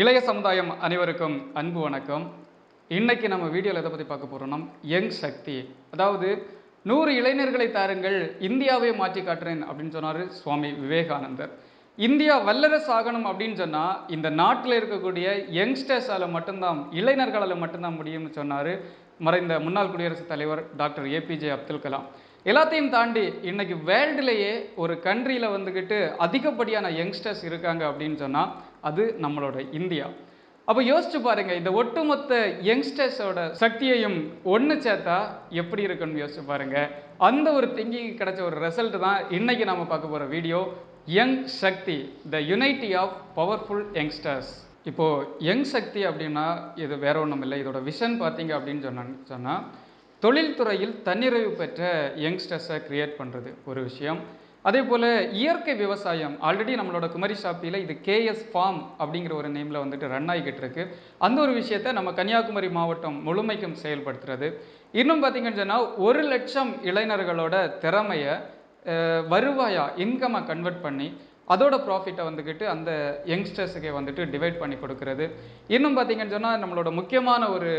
இளைய சமுதாயம் அனைவருக்கும் அன்பு வணக்கம். இன்னைக்கு நம்ம வீடியோவில் எதை பற்றி பார்க்க போகிறோம்னா யங் சக்தி. அதாவது 100 இளைஞர்களை தாருங்கள், இந்தியாவை மாற்றி காட்டுறேன் அப்படின்னு சொன்னார் சுவாமி விவேகானந்தர். இந்தியா வல்லரசு ஆகணும் அப்படின்னு சொன்னால் இந்த நாட்டில் இருக்கக்கூடிய யங்ஸ்டர்ஸால் மட்டும்தான், இளைஞர்களால் மட்டும்தான் முடியும்னு சொன்னார் மறைந்த முன்னாள் குடியரசுத் தலைவர் டாக்டர் A.P.J அப்துல் கலாம். எல்லாத்தையும் தாண்டி இன்னைக்கு வேர்ல்டுலேயே ஒரு கண்ட்ரியில் வந்துக்கிட்டு அதிகப்படியான யங்ஸ்டர்ஸ் இருக்காங்க அப்படின்னு சொன்னால் அது நம்மளோட இந்தியா. அப்போ யோசிச்சு பாருங்க, இந்த ஒட்டுமொத்த யங்ஸ்டர்ஸோட சக்தியையும் ஒன்று சேர்த்தா எப்படி இருக்குன்னு யோசிச்சு பாருங்க. அந்த ஒரு திங்கிங் கிடைச்ச ஒரு ரிசல்ட் தான் இன்னைக்கு நம்ம பார்க்க போகிற video, young Shakti, the unity of powerful youngsters. இப்போது யங் சக்தி அப்படின்னா இது வேற ஒன்றும் இல்லை. இதோட விஷன் பார்த்தீங்க அப்படின்னு சொன்னால் தொழில்துறையில் தன்னிறைவு பெற்ற யங்ஸ்டர்ஸை கிரியேட் பண்ணுறது ஒரு விஷயம். அதே போல் இயற்கை விவசாயம், ஆல்ரெடி நம்மளோட குமரி ஷாப்பியில் இது KS ஃபார்ம் அப்படிங்கிற ஒரு நேமில் வந்துட்டு ரன் ஆகிக்கிட்டு இருக்கு. அந்த ஒரு விஷயத்தை நம்ம கன்னியாகுமரி மாவட்டம் முழுமைக்கும் செயல்படுத்துறது. இன்னும் பார்த்தீங்கன்னு சொன்னால் 1 லட்சம் இளைஞர்களோட திறமையை வருவாயா இன்கம்மை கன்வெர்ட் பண்ணி அதோட ப்ராஃபிட்டை வந்துக்கிட்டு அந்த யங்ஸ்டர்ஸுக்கே வந்துட்டு டிவைட் பண்ணி கொடுக்கறது. இன்னும் பார்த்தீங்கன்னு சொன்னால் நம்மளோட முக்கியமான ஒரு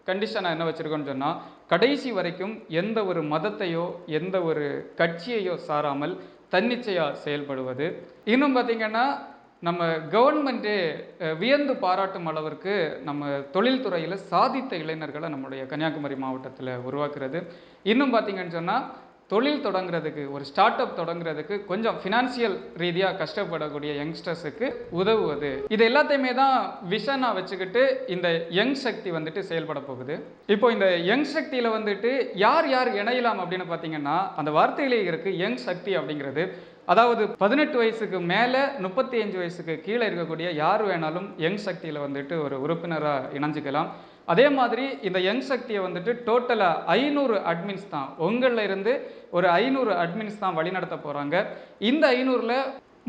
கண்டிஷனை என்ன வச்சுருக்கோன்னு சொன்னால், கடைசி வரைக்கும் எந்த ஒரு மதத்தையோ எந்த ஒரு கட்சியையோ சாராமல் தன்னிச்சையாக செயல்படுவது. இன்னும் பார்த்திங்கன்னா நம்ம கவர்மெண்ட்டே வியந்து பாராட்டும் அளவிற்கு நம்ம தொழில்துறையில் சாதித்த இளைஞர்களை நம்முடைய கன்னியாகுமரி மாவட்டத்தில் உருவாக்குறது. இன்னும் பார்த்திங்கன்னு சொன்னால் தொழில் தொடங்குறதுக்கு, ஒரு ஸ்டார்ட் அப் தொடங்குறதுக்கு கொஞ்சம் ஃபினான்சியல் ரீதியாக கஷ்டப்படக்கூடிய யங்ஸ்டர்ஸுக்கு உதவுவது. இது எல்லாத்தையுமே தான் விஷனாக வச்சுக்கிட்டு இந்த யங் சக்தி வந்துட்டு செயல்பட போகுது. இப்போ இந்த யங் சக்தியில் வந்துட்டு யார் யார் இணையலாம் அப்படின்னு பார்த்தீங்கன்னா, அந்த வார்த்தையிலே இருக்குது யங் சக்தி அப்படிங்கிறது. அதாவது 18 வயசுக்கு மேலே 35 வயசுக்கு கீழே இருக்கக்கூடிய யார் வேணாலும் யங் சக்தியில் வந்துட்டு ஒரு உறுப்பினராக இணைஞ்சிக்கலாம். அதே மாதிரி இந்த யங் சக்தியை வந்துட்டு டோட்டலாக 500 அட்மின்ஸ் தான், உங்களில் இருந்து ஒரு 500 அட்மின்ஸ் தான் வழிநடத்த போகிறாங்க. இந்த 500ல்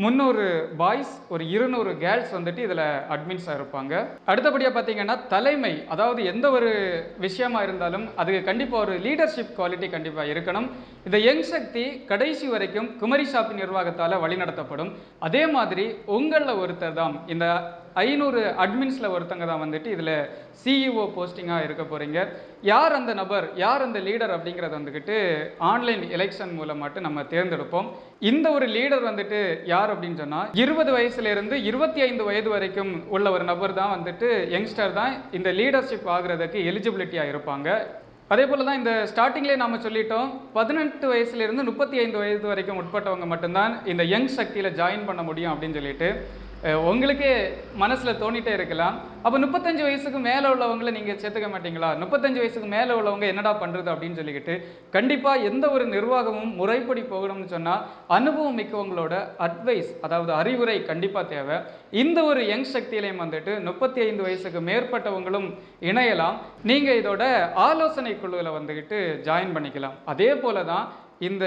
300 பாய்ஸ், ஒரு 200 கேர்ள்ஸ் வந்துட்டு இதில் அட்மின்ஸாக இருப்பாங்க. அடுத்தபடியாக பார்த்தீங்கன்னா தலைமை, அதாவது எந்த ஒரு விஷயமா இருந்தாலும் அதுக்கு கண்டிப்பாக ஒரு லீடர்ஷிப் குவாலிட்டி கண்டிப்பாக இருக்கணும். இந்த யங் சக்தி கடைசி வரைக்கும் குமரி ஷாப்பி நிர்வாகத்தால் வழிநடத்தப்படும். அதே மாதிரி உங்களில் ஒருத்தர் தான், இந்த 500 அட்மின்ஸில் ஒருத்தங்க தான் வந்துட்டு இதில் CEO போஸ்டிங்காக இருக்க போகிறீங்க. யார் அந்த நபர், யார் அந்த லீடர் அப்படிங்கிறத வந்துக்கிட்டு ஆன்லைன் எலெக்ஷன் மூலமாட்டு நம்ம தேர்ந்தெடுப்போம். இந்த ஒரு லீடர் வந்துட்டு யார் அப்படின்னு சொன்னால் 20 வயசுலேருந்து 25 வயது வரைக்கும் உள்ள ஒரு நபர் தான் வந்துட்டு, யங்ஸ்டர் தான் இந்த லீடர்ஷிப் ஆகிறதுக்கு எலிஜிபிலிட்டியாக இருப்பாங்க. அதே போல் தான் இந்த ஸ்டார்டிங்லேயே நாம் சொல்லிட்டோம், 18 வயசுலேருந்து 35 வயது வரைக்கும் உட்பட்டவங்க மட்டும்தான் இந்த யங் சக்தியில் ஜாயின் பண்ண முடியும் அப்படின்னு சொல்லிட்டு உங்களுக்கே மனசில் தோணிட்டே இருக்கலாம். அப்போ 35 வயசுக்கு மேலே உள்ளவங்களை நீங்கள் சேர்த்துக்க மாட்டீங்களா? 35 வயசுக்கு மேலே உள்ளவங்க என்னடா பண்ணுறது அப்படின்னு சொல்லிக்கிட்டு, கண்டிப்பாக எந்த ஒரு நிர்வாகமும் முறைப்படி போகணும்னு சொன்னால் அனுபவம் மிக்கவங்களோட அட்வைஸ், அதாவது அறிவுரை கண்டிப்பாக தேவை. இந்த ஒரு யங் சக்தியிலையும் வந்துட்டு 35 வயசுக்கு மேற்பட்டவங்களும் இணையலாம். நீங்கள் இதோட ஆலோசனை குழுவில் வந்துக்கிட்டு ஜாயின் பண்ணிக்கலாம். அதே போல தான் இந்த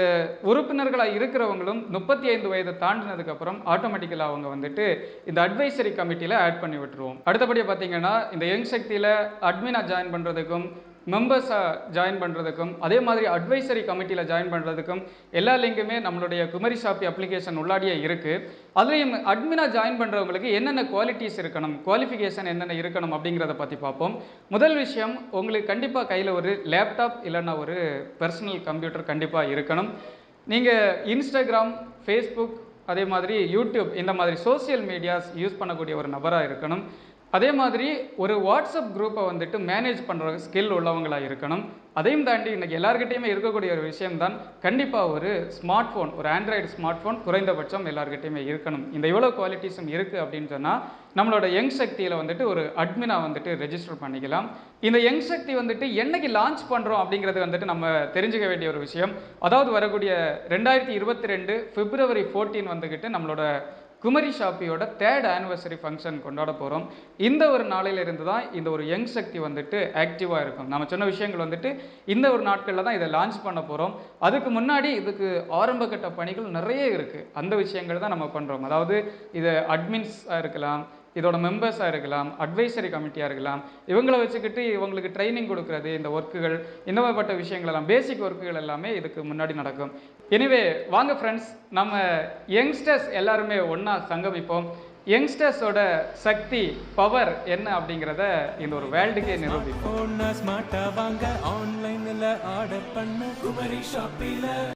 உறுப்பினர்களாக இருக்கிறவங்களும் 35 வயதை தாண்டினதுக்கப்புறம் ஆட்டோமேட்டிக்கலாக அவங்க வந்துட்டு இந்த அட்வைசரி கமிட்டியில் ஆட் பண்ணி விட்டுருவோம். அடுத்தபடியாக பார்த்தீங்கன்னா இந்த யங் சக்தியில் அட்மினாக ஜாயின் பண்ணுறதுக்கும், மெம்பர்ஸாக ஜாயின் பண்ணுறதுக்கும், அதே மாதிரி அட்வைசரி கமிட்டியில் ஜாயின் பண்ணுறதுக்கும் எல்லா லிங்குமே நம்மளுடைய குமரி ஷாப்பி அப்ளிகேஷன் உள்ளாடியே இருக்குது. அதுலேயும் அட்மினாக ஜாயின் பண்ணுறவங்களுக்கு என்னென்ன குவாலிட்டிஸ் இருக்கணும், குவாலிஃபிகேஷன் என்னென்ன இருக்கணும் அப்படிங்கிறத பற்றி பார்ப்போம். முதல் விஷயம், உங்களுக்கு கண்டிப்பாக கையில் ஒரு லேப்டாப் இல்லைன்னா ஒரு பர்சனல் கம்ப்யூட்டர் கண்டிப்பாக இருக்கணும். நீங்கள் இன்ஸ்டாகிராம், ஃபேஸ்புக், அதே மாதிரி யூடியூப் இந்த மாதிரி சோசியல் மீடியாஸ் யூஸ் பண்ணக்கூடிய ஒரு நபராக இருக்கணும். அதே மாதிரி ஒரு வாட்ஸ்அப் குரூப்பை வந்துட்டு மேனேஜ் பண்ணுற ஸ்கில் உள்ளவங்களாக இருக்கணும். அதையும் தாண்டி இன்றைக்கி எல்லாருக்கிட்டையுமே இருக்கக்கூடிய ஒரு விஷயம்தான் கண்டிப்பாக ஒரு ஸ்மார்ட் ஃபோன், ஒரு ஆண்ட்ராய்டு ஸ்மார்ட் ஃபோன் குறைந்தபட்சம் எல்லாருக்கிட்டையுமே இருக்கணும். இந்த எவ்வளோ குவாலிட்டிஸும் இருக்குது அப்படின்னு சொன்னால் நம்மளோட யங் சக்தியில் வந்துட்டு ஒரு அட்மினாக வந்துட்டு ரெஜிஸ்டர் பண்ணிக்கலாம். இந்த யங் சக்தி வந்துட்டு என்னைக்கு லான்ச் பண்ணுறோம் அப்படிங்கிறது வந்துட்டு நம்ம தெரிஞ்சுக்க வேண்டிய ஒரு விஷயம். அதாவது வரக்கூடிய 2022 February 14 வந்துக்கிட்டு நம்மளோட குமரி ஷாப்பியோட 3rd ஆனிவர்சரி ஃபங்க்ஷன் கொண்டாட போகிறோம். இந்த ஒரு நாளையிலிருந்து தான் இந்த ஒரு யங் சக்தி வந்துட்டு ஆக்டிவாக இருக்கும். நம்ம சொன்ன விஷயங்கள் வந்துட்டு இந்த ஒரு நாட்களில் தான் இதை லான்ச் பண்ண போகிறோம். அதுக்கு முன்னாடி இதுக்கு ஆரம்ப கட்ட பணிகள் நிறைய இருக்குது. அந்த விஷயங்கள் தான் நம்ம பண்ணுறோம். அதாவது இது அட்மின்ஸாக இருக்கலாம், இதோட மெம்பர்ஸாக இருக்கலாம், அட்வைசரி கமிட்டியாக இருக்கலாம். இவங்களை வச்சுக்கிட்டு இவங்களுக்கு ட்ரைனிங் கொடுக்குறது, இந்த ஒர்க்குகள், இந்த மாதிரிப்பட்ட விஷயங்கள் எல்லாம், பேசிக் ஒர்க்குகள் எல்லாமே இதுக்கு முன்னாடி நடக்கும். எனிவே வாங்க ஃப்ரெண்ட்ஸ், நம்ம யங்ஸ்டர்ஸ் எல்லாருமே ஒன்றா சங்கமிப்போம். யங்ஸ்டர்ஸோட சக்தி பவர் என்ன அப்படிங்கிறத இந்த ஒரு வேர்ல்டுக்கே நிரூபிப்போம்.